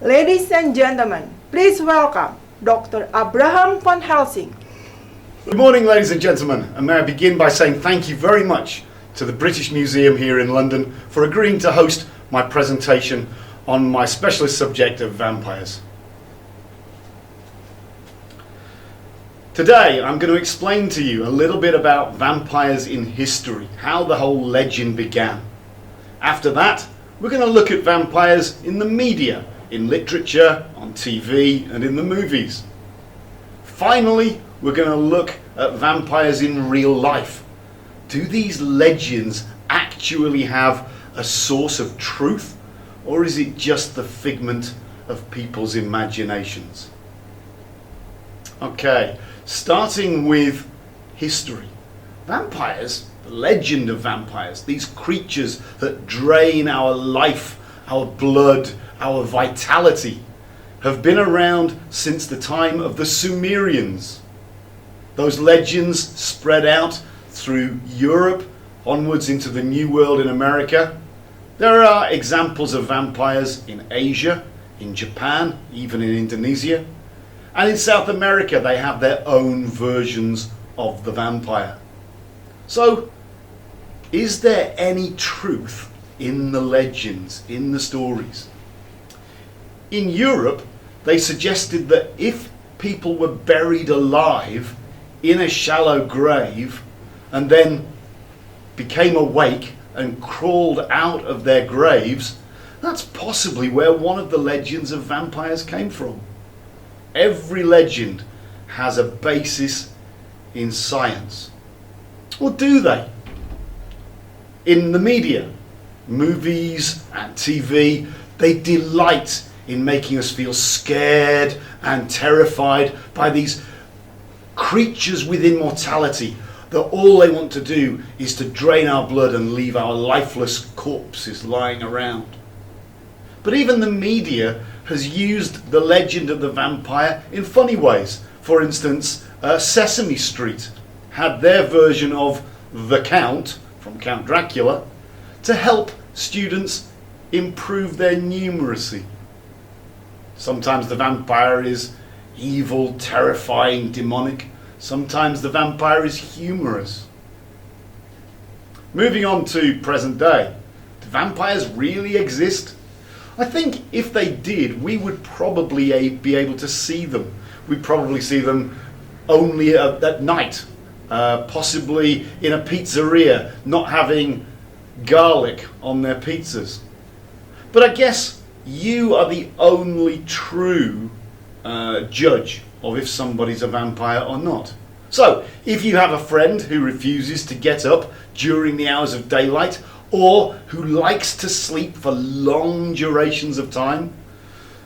Ladies and gentlemen, please welcome Dr. Abraham van Helsing. Good morning, ladies and gentlemen, and may I begin by saying thank you very much to the British Museum here in London for agreeing to host my presentation on my specialist subject of vampires. Today I'm going to explain to you a little bit about vampires in history, how the whole legend began. After that, we're going to look at vampires in the media, in literature, on TV and in the movies. Finally, we're going to look at vampires in real life. Do these legends actually have a source of truth, or is it just the figment of people's imaginations? Okay, starting with history. Vampires, the legend of vampires, these creatures that drain our life, our blood, our vitality, have been around since the time of the Sumerians. Those legends spread out through Europe, onwards into the New World in America. There are examples of vampires in Asia, in Japan, even in Indonesia. And in South America they have their own versions of the vampire. So, is there any truth in the legends, in the stories? In Europe, they suggested that if people were buried alive in a shallow grave and then became awake and crawled out of their graves, that's possibly where one of the legends of vampires came from. Every legend has a basis in science. Or do they? In the media, movies and TV, they delight in making us feel scared and terrified by these creatures with immortality that all they want to do is to drain our blood and leave our lifeless corpses lying around. But even the media has used the legend of the vampire in funny ways. For instance, Sesame Street had their version of The Count, from Count Dracula, to help students improve their numeracy. Sometimes the vampire is evil, terrifying, demonic. Sometimes the vampire is humorous. Moving on to present day. Do vampires really exist? I think if they did, we would probably be able to see them. We'd probably see them only at night, possibly in a pizzeria, not having garlic on their pizzas. But I guess you are the only true judge of if somebody's a vampire or not. So, if you have a friend who refuses to get up during the hours of daylight, or who likes to sleep for long durations of time,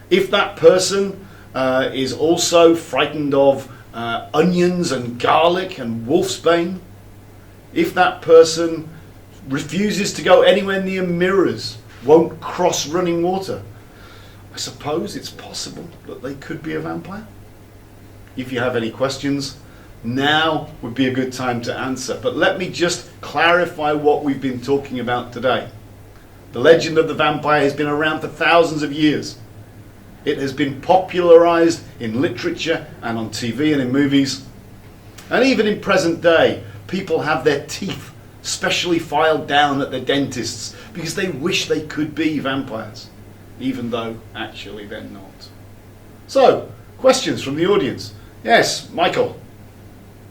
if that person is also frightened of onions and garlic and wolfsbane, if that person refuses to go anywhere near mirrors, won't cross running water, I suppose it's possible that they could be a vampire. If you have any questions, now would be a good time to answer. But let me just clarify what we've been talking about today. The legend of the vampire has been around for thousands of years. It has been popularized in literature and on TV and in movies. And even in present day, people have their teeth specially filed down at the dentists because they wish they could be vampires, even though actually they're not. So, questions from the audience. Yes, Michael.